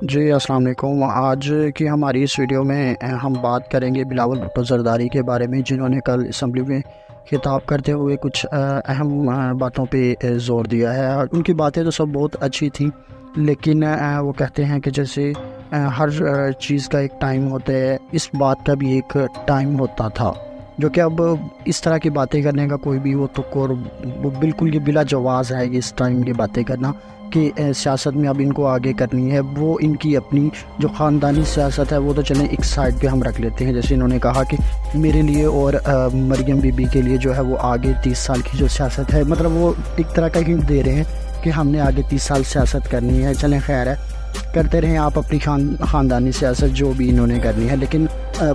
جی السلام علیکم۔ آج کی ہماری اس ویڈیو میں ہم بات کریں گے بلاول بھٹو زرداری کے بارے میں، جنہوں نے کل اسمبلی میں خطاب کرتے ہوئے کچھ اہم باتوں پہ زور دیا ہے۔ ان کی باتیں تو سب بہت اچھی تھیں، لیکن وہ کہتے ہیں کہ جیسے ہر چیز کا ایک ٹائم ہوتا ہے، اس بات کا بھی ایک ٹائم ہوتا تھا، جو کہ اب اس طرح کی باتیں کرنے کا کوئی بھی وہ تک اور وہ بالکل یہ بلا جواز ہے، اس ٹائم کی باتیں کرنا کہ سیاست میں اب ان کو آگے کرنی ہے۔ وہ ان کی اپنی جو خاندانی سیاست ہے وہ تو چلیں ایک سائڈ پہ ہم رکھ لیتے ہیں، جیسے انہوں نے کہا کہ میرے لیے اور مریم بی بی کے لیے جو ہے وہ آگے 30 سال کی جو سیاست ہے، مطلب وہ ایک طرح کا ہنٹ دے رہے ہیں کہ ہم نے آگے 30 سال سیاست کرنی ہے۔ چلیں خیر ہے، کرتے رہیں آپ اپنی خاندانی سیاست جو بھی انہوں نے کرنی ہے، لیکن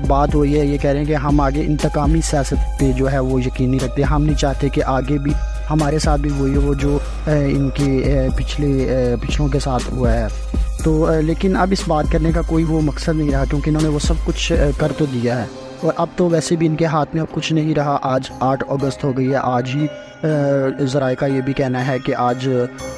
بات وہی ہے، یہ کہہ رہے ہیں کہ ہم آگے انتقامی سیاست پہ جو ہے وہ یقینی رکھتے ہیں۔ ہم نہیں چاہتے کہ آگے بھی ہمارے ساتھ بھی وہی ہو جو ان کے پچھلوں کے ساتھ ہوا ہے۔ تو لیکن اب اس بات کرنے کا کوئی وہ مقصد نہیں رہا، کیونکہ انہوں نے وہ سب کچھ کر تو دیا ہے، اور اب تو ویسے بھی ان کے ہاتھ میں اب کچھ نہیں رہا۔ آج 8 اگست ہو گئی ہے، آج ہی ذرائع کا یہ بھی کہنا ہے کہ آج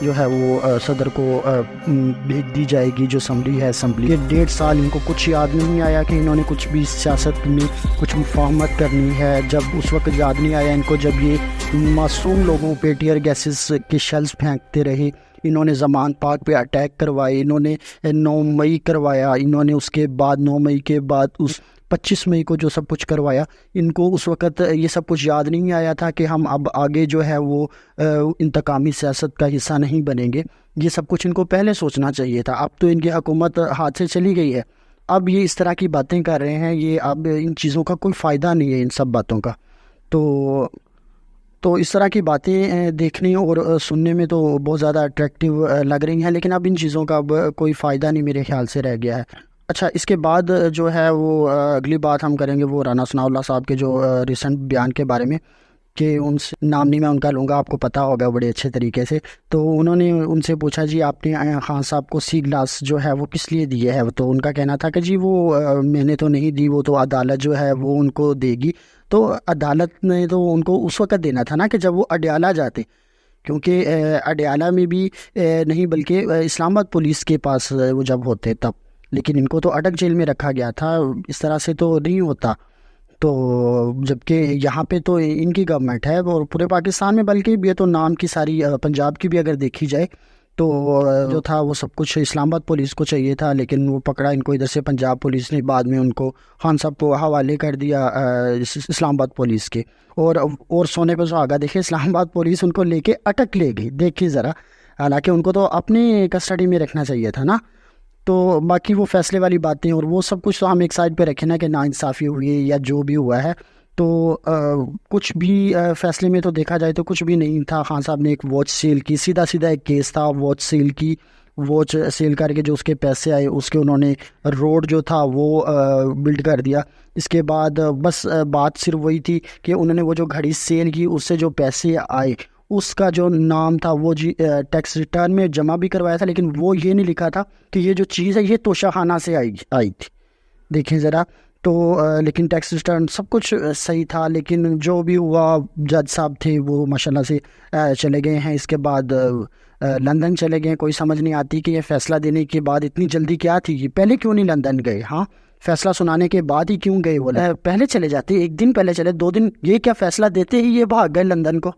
جو ہے وہ صدر کو بھیج دی جائے گی جو اسمبلی ہے۔ اسمبلی 1.5 سال ان کو کچھ یاد نہیں آیا کہ انہوں نے کچھ بھی سیاست میں کچھ مفاہمت کرنی ہے۔ جب اس وقت یاد نہیں آیا ان کو جب یہ معصوم لوگوں پہ ٹیئر گیسز کے شیلز پھینکتے رہے، انہوں نے زمان پاک پہ اٹیک کروائے، انہوں نے 9 مئی کروایا، انہوں نے اس کے بعد 9 مئی کے بعد اس 25 مئی کو جو سب کچھ کروایا، ان کو اس وقت یہ سب کچھ یاد نہیں آیا تھا کہ ہم اب آگے جو ہے وہ انتقامی سیاست کا حصہ نہیں بنیں گے۔ یہ سب کچھ ان کو پہلے سوچنا چاہیے تھا۔ اب تو ان کی حکومت ہاتھ سے چلی گئی ہے، اب یہ اس طرح کی باتیں کر رہے ہیں، یہ اب ان چیزوں کا کوئی فائدہ نہیں ہے، ان سب باتوں کا۔ تو اس طرح کی باتیں دیکھنے اور سننے میں تو بہت زیادہ اٹریکٹیو لگ رہی ہیں، لیکن اب ان چیزوں کا اب کوئی فائدہ نہیں میرے خیال سے رہ گیا ہے۔ اچھا، اس کے بعد جو ہے وہ اگلی بات ہم کریں گے وہ رانا ثناء اللہ صاحب کے جو ریسنٹ بیان کے بارے میں، کہ ان سے نام نہیں میں ان کا لوں گا، آپ کو پتہ ہوگا بڑے اچھے طریقے سے۔ تو انہوں نے ان سے پوچھا جی آپ نے خان صاحب کو سی گلاس جو ہے وہ کس لیے دی ہے؟ تو ان کا کہنا تھا کہ جی وہ میں نے تو نہیں دی، وہ تو عدالت جو ہے وہ ان کو دے گی۔ تو عدالت نے تو ان کو اس وقت دینا تھا نا کہ جب وہ اڈیالہ جاتے، کیونکہ اڈیالہ میں بھی نہیں بلکہ اسلام آباد پولیس کے پاس وہ جب ہوتے تب، لیکن ان کو تو اٹک جیل میں رکھا گیا تھا، اس طرح سے تو نہیں ہوتا۔ تو جبکہ یہاں پہ تو ان کی گورنمنٹ ہے اور پورے پاکستان میں، بلکہ یہ تو نام کی ساری پنجاب کی بھی اگر دیکھی جائے تو جو تھا وہ سب کچھ اسلام آباد پولیس کو چاہیے تھا، لیکن وہ پکڑا ان کو ادھر سے پنجاب پولیس نے، بعد میں ان کو خان صاحب کو حوالے کر دیا اسلام آباد پولیس کے۔ اور سونے پہ سہاگا، دیکھیں اسلام آباد پولیس ان کو لے کے اٹک لے گئی، دیکھیے ذرا، حالانکہ ان کو تو اپنے کسٹڈی میں رکھنا چاہیے تھا نا۔ تو باقی وہ فیصلے والی باتیں اور وہ سب کچھ تو ہم ایک سائڈ پہ رکھیں نا، کہ ناانصافی ہوئی یا جو بھی ہوا ہے، تو کچھ بھی فیصلے میں تو دیکھا جائے تو کچھ بھی نہیں تھا۔ خان صاحب نے ایک واچ سیل کی، سیدھا ایک کیس تھا، واچ سیل کی، واچ سیل کر کے جو اس کے پیسے آئے اس کے انہوں نے روڈ جو تھا وہ بلڈ کر دیا۔ اس کے بعد بس بات صرف وہی تھی کہ انہوں نے وہ جو گھڑی سیل کی اس سے جو پیسے آئے اس کا جو نام تھا وہ جی ٹیکس ریٹرن میں جمع بھی کروایا تھا، لیکن وہ یہ نہیں لکھا تھا کہ یہ جو چیز ہے یہ توشہ خانہ سے آئی تھی، دیکھیں ذرا۔ تو لیکن ٹیکس ریٹرن سب کچھ صحیح تھا، لیکن جو بھی ہوا جج صاحب تھے وہ ماشاءاللہ سے چلے گئے ہیں، اس کے بعد لندن چلے گئے۔ کوئی سمجھ نہیں آتی کہ یہ فیصلہ دینے کے بعد اتنی جلدی کیا تھی، یہ پہلے کیوں نہیں لندن گئے؟ ہاں، فیصلہ سنانے کے بعد ہی کیوں گئے؟ وہ پہلے چلے جاتے، 1 دن پہلے چلے، 2 دن، یہ کیا فیصلہ دیتے ہی یہ بھاگ گئے لندن کو؟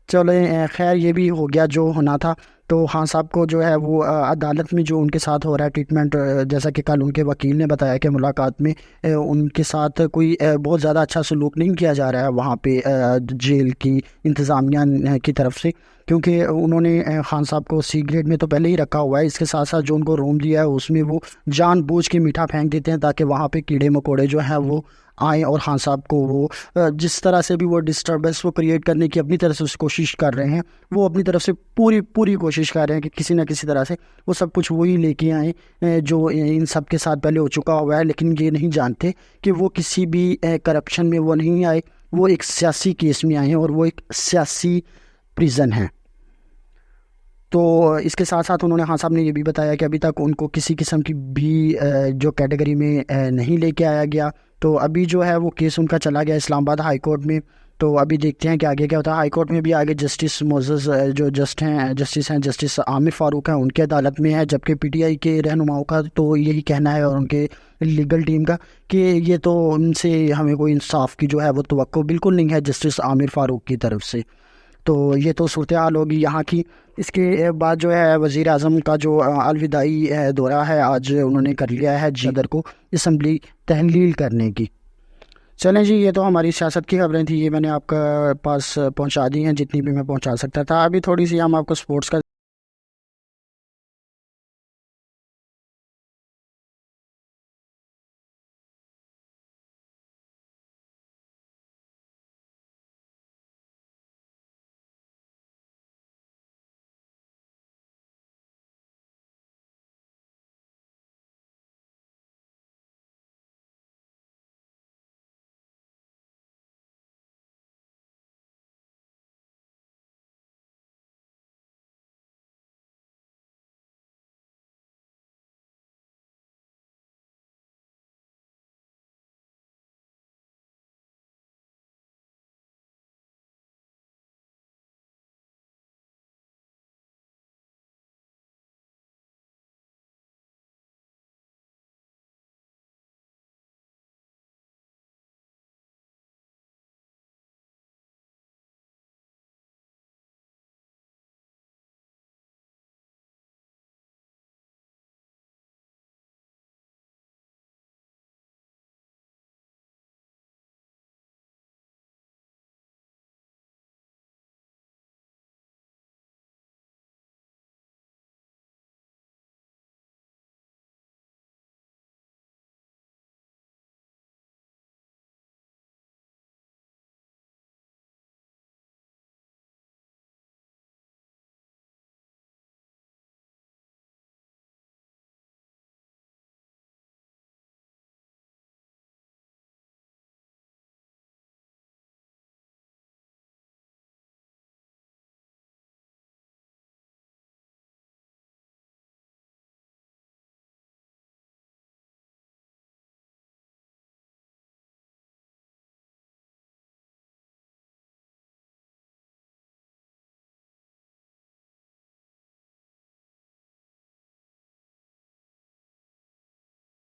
چلو خیر، یہ بھی ہو گیا جو ہونا تھا۔ تو خان صاحب کو جو ہے وہ عدالت میں جو ان کے ساتھ ہو رہا ہے ٹریٹمنٹ، جیسا کہ کل ان کے وکیل نے بتایا کہ ملاقات میں ان کے ساتھ کوئی بہت زیادہ اچھا سلوک نہیں کیا جا رہا ہے وہاں پہ جیل کی انتظامیہ کی طرف سے، کیونکہ انہوں نے خان صاحب کو سی گریڈ میں تو پہلے ہی رکھا ہوا ہے، اس کے ساتھ ساتھ جو ان کو روم دیا ہے اس میں وہ جان بوجھ کے میٹھا پھینک دیتے ہیں تاکہ وہاں پہ کیڑے مکوڑے جو ہیں وہ آئیں، اور خان صاحب کو وہ جس طرح سے بھی وہ ڈسٹربنس وہ کریٹ کرنے کی اپنی طرف سے کوشش کر رہے ہیں، وہ اپنی طرف سے پوری کوشش کر رہے ہیں کہ کسی نہ کسی طرح سے وہ سب کچھ وہی لے کے آئیں جو ان سب کے ساتھ پہلے ہو چکا ہوا ہے، لیکن یہ نہیں جانتے کہ وہ کسی بھی کرپشن میں وہ نہیں آئے، وہ ایک سیاسی کیس میں آئے ہیں اور وہ ایک سیاسی پریزن ہے۔ تو اس کے ساتھ ساتھ انہوں نے خان صاحب نے یہ بھی بتایا کہ ابھی تک ان کو کسی قسم کی بھی جو کیٹیگری میں نہیں لے کے آیا گیا۔ تو ابھی جو ہے وہ کیس ان کا چلا گیا اسلام آباد ہائی کورٹ میں، تو ابھی دیکھتے ہیں کہ آگے کیا ہوتا ہے۔ ہائی کورٹ میں بھی آگے جسٹس موزز جو جسٹس عامر فاروق ہیں، ان کی عدالت میں ہے، جبکہ پی ٹی آئی کے رہنماؤں کا تو یہی کہنا ہے، اور ان کے لیگل ٹیم کا، کہ یہ تو ان سے ہمیں کوئی انصاف کی جو ہے وہ توقع بالکل نہیں ہے جسٹس عامر فاروق کی طرف سے۔ تو یہ تو صورتحال ہوگی یہاں کی۔ اس کے بعد جو ہے وزیر اعظم کا جو الوداعی دورہ ہے آج انہوں نے کر لیا ہے صدر کو اسمبلی تحلیل کرنے کی۔ چلیں جی، یہ تو ہماری سیاست کی خبریں تھیں، یہ میں نے آپ کا پاس پہنچا دی ہیں جتنی بھی میں پہنچا سکتا تھا۔ ابھی تھوڑی سی ہم آپ کو سپورٹس کا